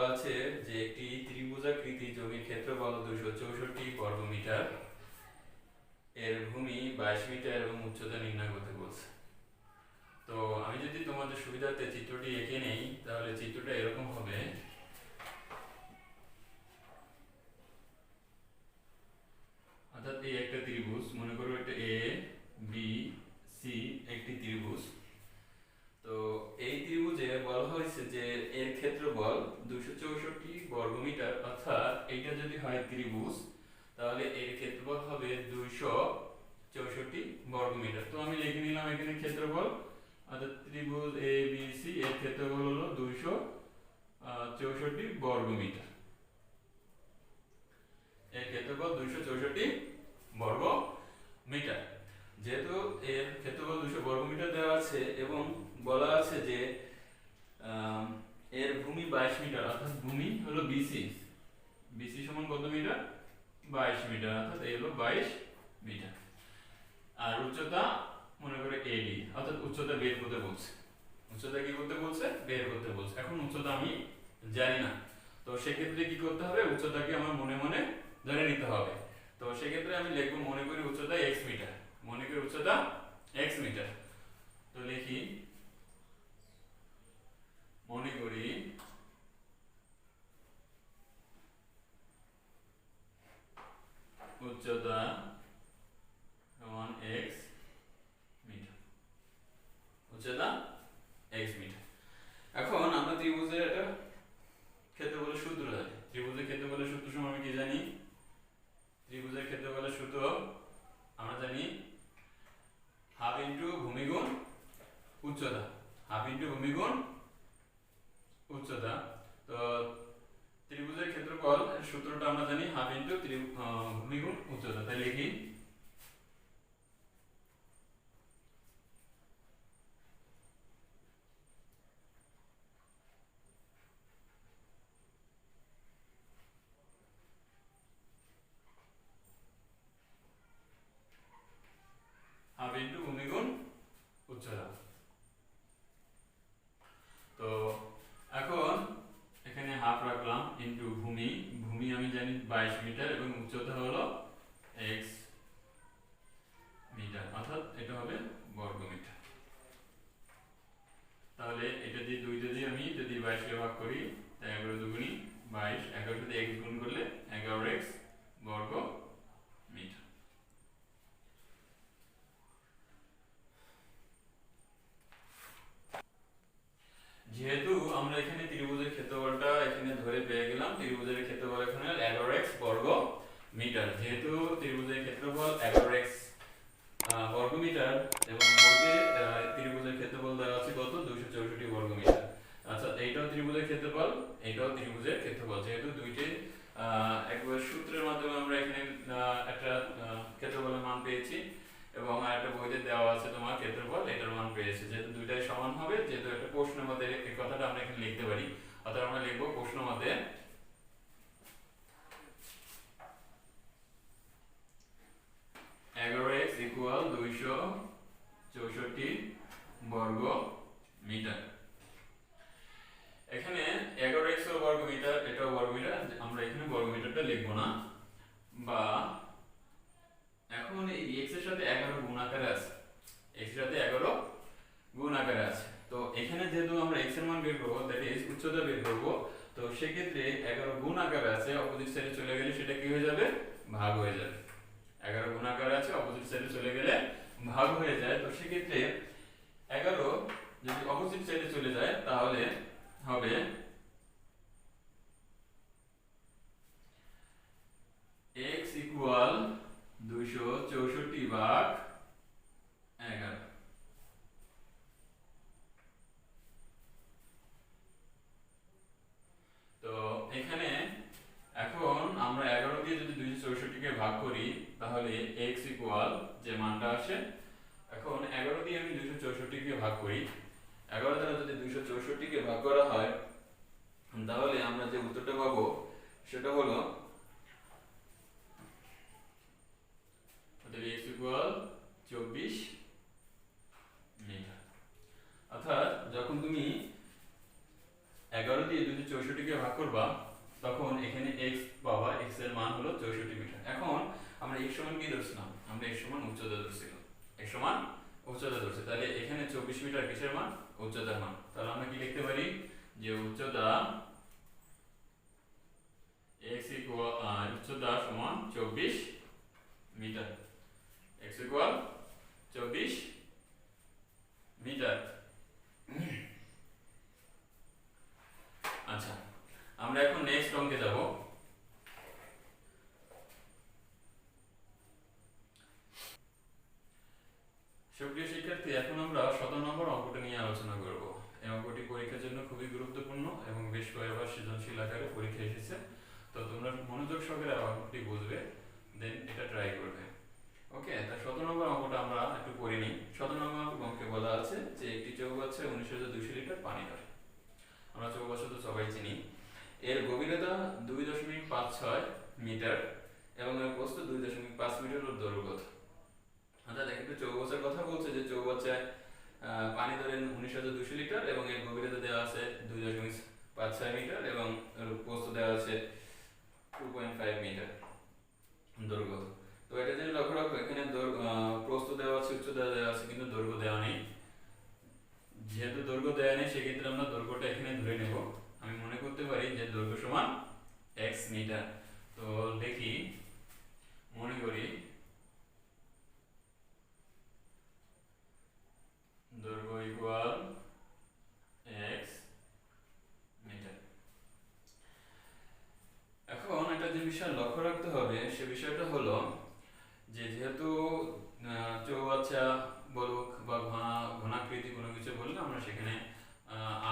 বলা আছে যে একটি ত্রিভুজাকৃতি জমির ক্ষেত্রফল 264 বর্গমিটার, এর ভূমি 22 মিটার এবং উচ্চতা নির্ণয় করতে বলছে। তো আমি যদি তোমাদের সুবিধার্থে চিত্রটি এঁকে নেই তাহলে চিত্রটা এরকম হবে। অর্থাৎ এই একটা ত্রিভুজ, মনে করো একটা এ বি সি একটি ত্রিভুজ। তো এই ত্রিভুজে বলা হয়েছে যে এর ক্ষেত্রফল 264 বর্গমিটার, অর্থাৎ এইটা যদি হয় ত্রিভুজ তাহলে এর ক্ষেত্রফল হবে 264 বর্গমিটার। তো আমি লিখে নিলাম এখানে ক্ষেত্রফল, অর্থাৎ ত্রিভুজ এ বি সি এর ক্ষেত্রফল হলো 264 বর্গমিটার। এর ক্ষেত্রফল 264 বর্গ মিটার। যেহেতু এর ক্ষেত্রফল 200 বর্গমিটার দেওয়া আছে এবং বলা আছে যে এর ভূমি 22 মিটার, অর্থাৎ ভূমি হলো বিসি। বিসি সমান কত মিটার? 22 মিটার, অর্থাৎ এই হলো 22 মিটার। আর উচ্চতা মনে করে এডি, অর্থাৎ উচ্চতা বের করতে বলছে। উচ্চতা কি করতে বলছে? বের করতে বলছে। এখন উচ্চতা আমি জানি না, তো সেক্ষেত্রে কি করতে হবে? উচ্চতাকে আমার মনে মনে ধরে নিতে হবে। তো সেক্ষেত্রে আমি লিখব মনে করি উচ্চতা x মিটার, মনে করি উচ্চতা x মিটার। তো লিখি মনে করি উচ্চতা সমান x মিটার, উচ্চতা x মিটার। এখন আমরা ত্রিভুজের একটা ক্ষেত্রফলের সূত্র জানি। ত্রিভুজের ক্ষেত্রফলের সূত্র সমান আমি কি জানি? ত্রিভুজের ক্ষেত্রফলের সূত্র আমরা জানি হাফ ইনটু ভূমি গুণ উচ্চতা, হাফ ইনটু ভূমি গুণ উচ্চতা। তো ত্রিভুজের ক্ষেত্রফল এর সূত্রটা আমরা জানি হাফ ইনটু ভূমি গুণ উচ্চতা। তাই লিখি হাফ ইনটু ভূমি গুণ উচ্চতা। তো এখন এখানে হাফ রাখলাম ইনটু ভূমি, ভূমি আমি জানি 22 মিটার এবং উচ্চতা হলো x মিটার, অর্থাৎ এটা হবে বর্গ মিটার। তাহলে এটা দিয়ে 2 দিয়ে আমি যদি 22 কে ভাগ করি তাই 11 দুগুণী 22, 11 সাথে x গুণ করলে 11x বর্গ মিটার। যেহেতু আমরা এখানে ত্রিভুজের ক্ষেত্রফলটা এখানে ধরে পেয়ে গেলাম, ত্রিভুজের ক্ষেত্রফল এখানে 11x বর্গ মিটার। যেহেতু ত্রিভুজের ক্ষেত্রফল 11x বর্গ মিটার এবং বর্গে ত্রিভুজের ক্ষেত্রফল দেওয়া আছে কত? 264 বর্গ মিটার। আচ্ছা, এইটাও ত্রিভুজের ক্ষেত্রফল, এইটাও ত্রিভুজের ক্ষেত্রফল। যেহেতু দুইটি একবার সূত্রের মাধ্যমে আমরা এখানে একটা ক্ষেত্রফলের মান পেয়েছি এবং আরেকটা বইতে দেওয়া আছে তোমার ক্ষেত্রফল, এটার মান পেয়েছে। যেহেতু দুইটাই সমান হবে, যেহেতু একটা প্রশ্ন মতে এই কথাটা আমরা এখানে লিখতে পারি, অর্থাৎ আমরা লিখব প্রশ্ন মতে 11x ইকুয়াল 264 বর্গ মিটার। এখানে 11x ও বর্গ মিটার, এটাও বর্গ মিটার, আমরা এখানে বর্গ মিটারটা লিখব না। বা এখন এই x এর সাথে 11 গুণ আকারে আছে, x এর সাথে 11 গুণ আকারে আছে। তো এখানে যেহেতু আমরা x এর মান বের করব, দ্যাট ইজ উচ্চতা বের করব, তো সেই ক্ষেত্রে 11 গুণ আকারে আছে, অপোজিট সাইডে চলে গেলে সেটা কি হয়ে যাবে? ভাগ হয়ে যাবে। 11 গুণ আকারে আছে, অপোজিট সাইডে চলে গেলে ভাগ হয়ে যায়। তো সেই ক্ষেত্রে 11 যদি অপোজিট সাইডে চলে যায় তাহলে হবে x ইকুয়াল 264 ভাগ 11। তো এখানে এখন আমরা 11 দিয়ে যদি 264 কে ভাগ করি তাহলে x ইকুয়াল যে মানটা আসে, এখন 11 দিয়ে আমি 264 কে ভাগ করি, 11 দ্বারা যদি 264 কে ভাগ করা হয় তাহলে আমরা যে উত্তরটা পাবো সেটা হলো x ইকুয়াল 24 মিটার। অর্থাৎ যখন তুমি 11 দিয়ে 64কে ভাগ করবা তখন এখানে x পাবা, x এর মান হলো 64 মিটার। এখন আমরা x সমান কি ধরছিলাম? আমরা x সমান উচ্চতা ধরছিলাম, x সমান উচ্চতা ধরছি। তাহলে এখানে 24 মিটার কিসের মান? উচ্চতার মান। তাহলে আমরা কি লিখতে পারি যে উচ্চতা x উচ্চতা সমান 24 মিটার, x 24 মিটার। আচ্ছা, আমরা এখন নেক্সট অঙ্কে যাব। সুপ্রিয় শিক্ষার্থী, এখন আমরা 17 নম্বর অঙ্কটা নিয়ে আলোচনা করব। এই অঙ্কটি পরীক্ষার জন্য খুবই গুরুত্বপূর্ণ এবং বেশ কয়েকবার সৃজনশীল আকারে পরীক্ষা এসেছে। তো তোমরা মনোযোগ সহকারে অঙ্কটি বুঝবে, দেন এটা ট্রাই করবে। ওকে, তা 17 নম্বর অঙ্কটা আমরা একটু পড়ে নিই। 17 নম্বর অঙ্কে বলা আছে যে একটি চৌবাচ্চায় 19,200 লিটার পানি ধরে। আমরা চৌবাচ্চা তো সবাই চিনি। এর গভীরতা 2.56 মিটার এবং এর প্রস্থ 2.5 মিটার ও দৈর্ঘ্য কত? অর্থাৎ একটু চৌবাচ্চার কথা বলছে যে চৌবাচ্চায় পানি ধরেন 19,200 লিটার এবং এর গভীরতা দেওয়া আছে 2.56 মিটার এবং এর প্রস্থ দেওয়া আছে 2.5 মিটার, দৈর্ঘ্য। তো এটা যদি লক্ষ্য রাখো, এখানে প্রস্থ দেওয়া আছে, উচ্চতা দেওয়া আছে, কিন্তু দৈর্ঘ্য দেওয়া নেই। যেহেতু দৈর্ঘ্য দেওয়া নেই, সেক্ষেত্রে আমরা দৈর্ঘ্যটা এখানে ধরে নেব। আমি মনে করতে পারি যে দৈর্ঘ্য সমান x মিটার। তো দেখি, মনে করি দৈর্ঘ্য ইকুয়াল x মিটার। এখন একটা যে বিষয় লক্ষ্য রাখতে হবে, সে বিষয়টা হলো যে যেহেতু চৌবাচ্চা বলুক বা ঘনাকৃতি কোনো কিছু বললে আমরা সেখানে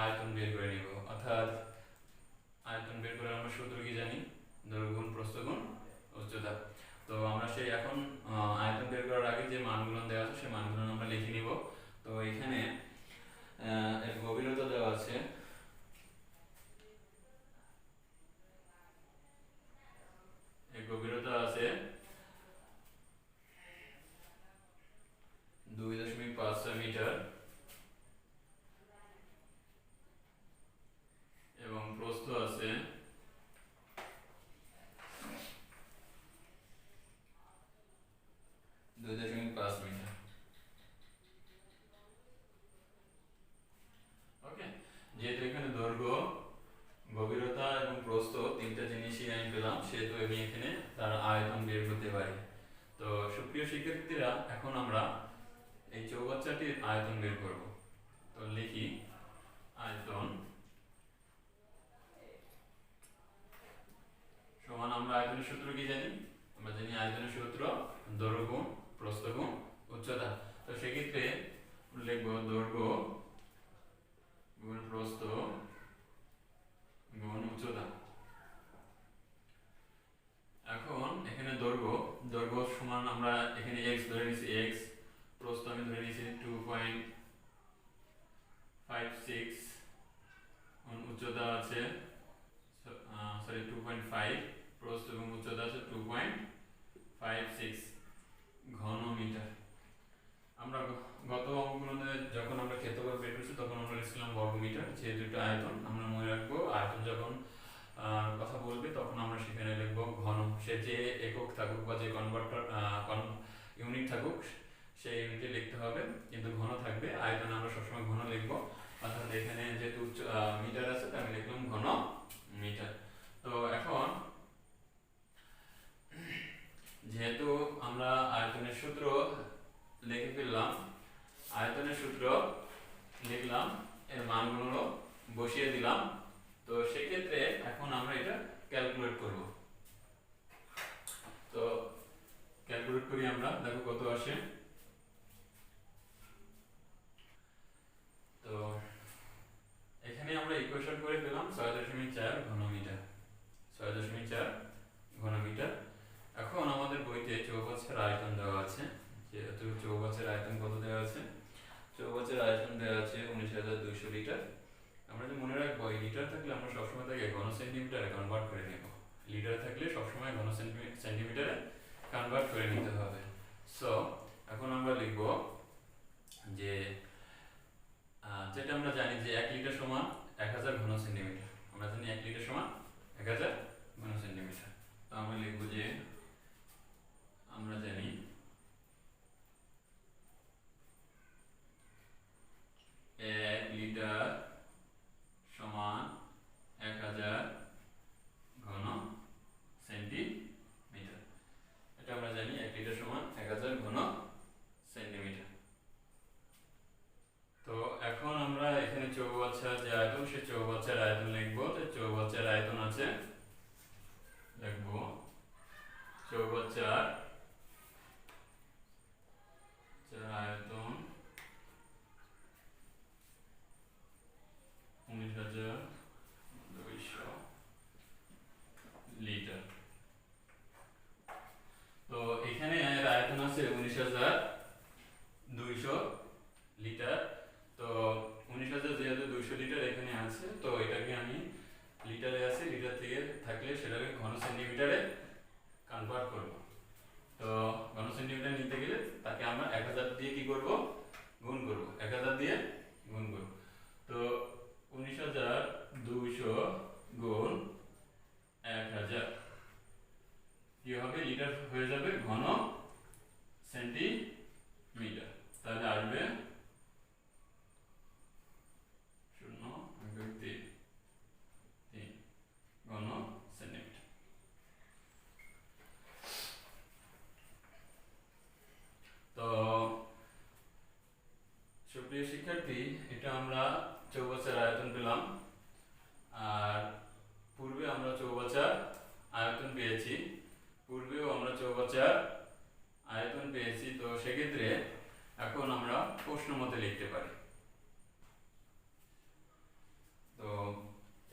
আয়তন বের করে নিব। অর্থাৎ আয়তন বের করে আমরা সূত্র কি জানি? দৈর্ঘ্য গুণ প্রস্থ গুণ উচ্চতা। তো আমরা সেই এখন আয়তন বের করার আগে যে মানগুলো দেওয়া আছে সেই মানগুলো আমরা লিখে নিব। তো এখানে এর গভীরতা দেওয়া আছে, এর গভীরতা আছে 2.56 মিটার এবং প্রস্থ আছে 2.5 মিটার। ওকে, যেহেতু এখানে দৈর্ঘ্য, গভীরতা এবং প্রস্থ তিনটা জিনিসই আমি পেলাম, সেহেতু আমি এখানে তার আয়তন বের করতে পারি। তো সুপ্রিয় শিক্ষার্থীরা, এখন আমরা এই চৌবাচ্চাটির আয়তন বের করব। তো লিখি আয়তন সমান, আমরা আয়তনের সূত্র কি জানি? আমরা জানি আয়তনের সূত্র দৈর্ঘ্য গুণ প্রস্থ গুণ উচ্চতা। তো সেক্ষেত্রে লিখব দৈর্ঘ্য গুণ প্রস্থ গুণ উচ্চতা। এখন এখানে দৈর্ঘ্য সমান, আমরা এখানে x ধরে নিয়েছি, x, প্রস্থ আমি ধরে নিয়েছি 2.56, উচ্চতা আছে 2.5, প্রস্থ এবং উচ্চতা আছে 2.56 ঘন মিটার। আমরা গত অঙ্কগুলোতে যখন আমরা ক্ষেত্রফল বের করছি তখন আমরা লিখছিলাম বর্গ মিটার। যেহেতু এটা আয়তন, আমরা মনে রাখবো আয়তন যখন কথা বলবে তখন আমরা সেখানে লিখবো ঘন। সে যে একক থাকুক বা যে কনভার্টার ইউনিট থাকুক, সেই ইউনিটে লিখতে হবে, কিন্তু ঘন থাকবে। আয়তনে আমরা সবসময় ঘন লিখবো। অর্থাৎ এখানে যেহেতু মিটার আছে, তাই আমি লিখলাম ঘন মিটার। তো এখন যেহেতু আমরা আয়তনের সূত্র লিখে ফেললাম, আয়তনের সূত্র লিখলাম, এর মানগুলো বসিয়ে দিলাম। তো সেক্ষেত্রে এখন আমরা এটা ক্যালকুলেট করব। তো ক্যালকুলেট করি আমরা, দেখো কত আসে। তো এখানে আমরা ইকুয়েশন করে পেলাম 6.4 ঘন মিটার, 6.4 ঘন মিটার। এখন আমাদের বইতে চৌবাচ্চার আয়তন দেওয়া আছে। যেহেতু চৌবাচ্চার আয়তন কত দেওয়া আছে? চৌবাচ্চার আয়তন দেওয়া আছে 19,200 লিটার। আমরা যে মনে রাখবো, এই লিটার থাকলে আমরা সবসময় তাকে ঘন সেন্টিমিটারে কনভার্ট করে নেব। লিটার থাকলে সবসময় ঘন সেন্টিমিটারে কনভার্ট করে নিতে হবে। সো এখন আমরা লিখব যে যেটা আমরা জানি যে 1 লিটার সমান 1000 ঘন সেন্টিমিটার। আমরা জানি 1 লিটার সমান 1000 ঘন সেন্টিমিটার। তো আমরা লিখব যে আমরা জানি 1 লিটার সমান 1000 ঘন সেন্টিমিটার। এটা আমরা জানি 1 লিটার সমান 1000 ঘন সেন্টিমিটার। তো এখন আমরা এখানে চৌবাচ্চার যে আয়তন, সে চৌবাচ্চার আয়তন লিখব। তো চৌবাচ্চার আয়তন আছে, লিখব চৌবাচ্চার আয়তন 19200 লিটার। তো এখানে এর আয়তন আছে 19200 লিটার। তো 19000 যেহেতু 200 লিটার এখানে আছে, তো এটাকে আমি লিটারে আছে, লিটার থেকে থাকলে সেটাকে ঘন সেন্টিমিটারে কনভার্ট করব। তো ঘন সেন্টিমিটার নিতে গেলে তাকে আমরা 1000 দিয়ে কি করব, গুণ করব, 1000 দিয়ে গুণ করব। তো 19200 গুণ 1000 কি হবে, লিটার হয়ে যাবে ঘন সেন্টিমিটার। তাহলে আসবে 0.3 ঘন সেন্টিমিটার। তো সুপ্রিয় শিক্ষার্থী, এটা আমরা চৌবাচ্চার আয়তন পেলাম। আর পূর্বে আমরা চৌবাচ্চার আয়তন পেয়েছি, পূর্বেও আমরা চৌবাচ্চার আয়তন পেয়েছি। তো সেক্ষেত্রে এখন আমরা প্রশ্ন মতে লিখতে পারি। তো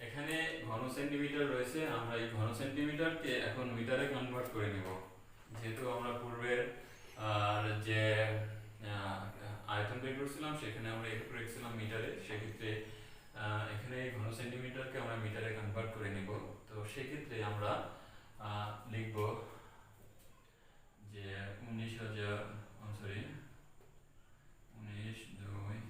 এখানে ঘন সেন্টিমিটার রয়েছে, আমরা এই ঘন সেন্টিমিটারকে এখন মিটারে কনভার্ট করে নেব। যেহেতু আমরা পূর্বের যে আয়তন বের করছিলাম সেখানে আমরা একটু রেখেছিলাম মিটারে, সেক্ষেত্রে এখানে ঘন সেন্টিমিটারকে আমরা মিটারে কনভার্ট করে নেব। তো সেক্ষেত্রে আমরা লিখব যে 19,2 1 2 3 4 5।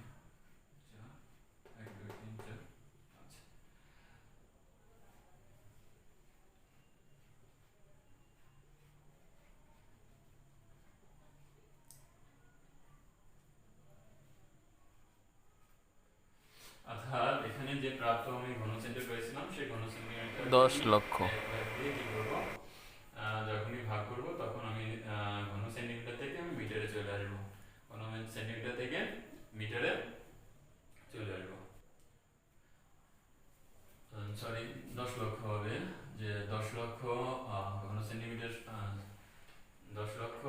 অর্থাৎ এখানে যে প্রাপ্ত আমি ঘন সেন্টিমিটার পেয়েছিলাম সেই ঘন সেন্টিমিটার 10 লক্ষ দিয়ে কি করব, যখনই ভাগ করব তখন আমি ঘন সেন্টিমিটার থেকে আমি মিটারে চলে আসবো, ঘন সেন্টিমিটার থেকে মিটারে চলে আসবো। সরি 10 লক্ষ হবে, যে 10 লক্ষ ঘন সেন্টিমিটার 10 লক্ষ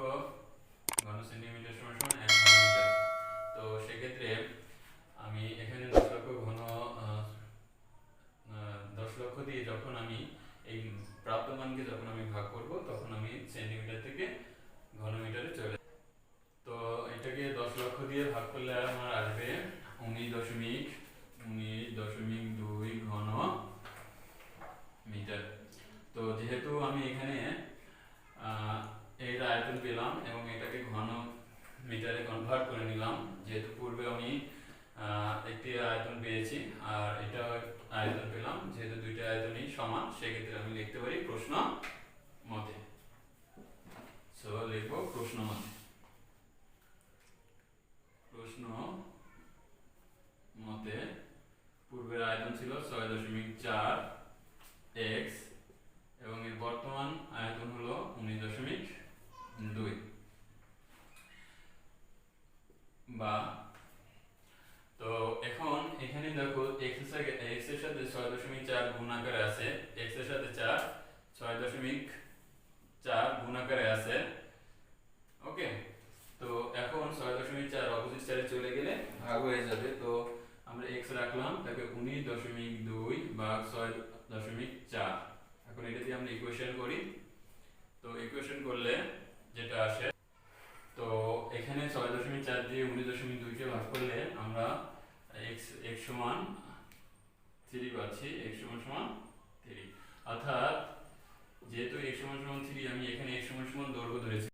ঘন সেন্টিমিটার সমান 1 ঘন মিটার। তো সেক্ষেত্রে আমি এখানে 10 লক্ষ ঘন 10 লক্ষ দিয়ে যখন আমি এই প্রাপ্ত মানকে যখন আমি ভাগ করব তখন আমি সেন্টিমিটার থেকে ঘন মিটারে চলে। তো এটাকে 10 লক্ষ দিয়ে ভাগ করলে আমার আসবে 19.2 ঘন মিটার। তো যেহেতু আমি এখানে এর আয়তন পেলাম এবং এটাকে ঘন মিটারে কনভার্ট করে নিলাম, যেহেতু পূর্বে আমি একটি আয়তন পেয়েছি আর এটা আয়তন পেলাম, যেহেতু দুইটা আয়তনই সমান, সেক্ষেত্রে আমি লিখতে পারি প্রশ্ন মতে। সো লিখব প্রশ্ন মতে। প্রশ্ন মতে পূর্বের আয়তন ছিল 6.4 x এবং এর বর্তমান আয়তন হলো 19.2 বা। তো এখন এখানে দেখো x এর সাথে 6.4 গুণ আকারে আছে, x এর সাথে 4 6.4 গুণ আকারে আছে। ওকে, তো এখন 6.4 অপোজিট সাইডে চলে গেলে ভাগ হয়ে যাবে। তো আমরা x রাখলাম, তাকে 19.2 ভাগ 6.4। এখন এটা দিয়ে আমরা ইকুয়েশন করি। তো ইকুয়েশন করলে যেটা আসে, তো এখানে 6.4 দিয়ে 19.2 কে ভাগ করলে আমরা x সমান 3 পাচ্ছি, x সমান 3। অর্থাৎ যেহেতু x সমান 3, আমি এখানে x সমান দৈর্ঘ্য ধরেছি।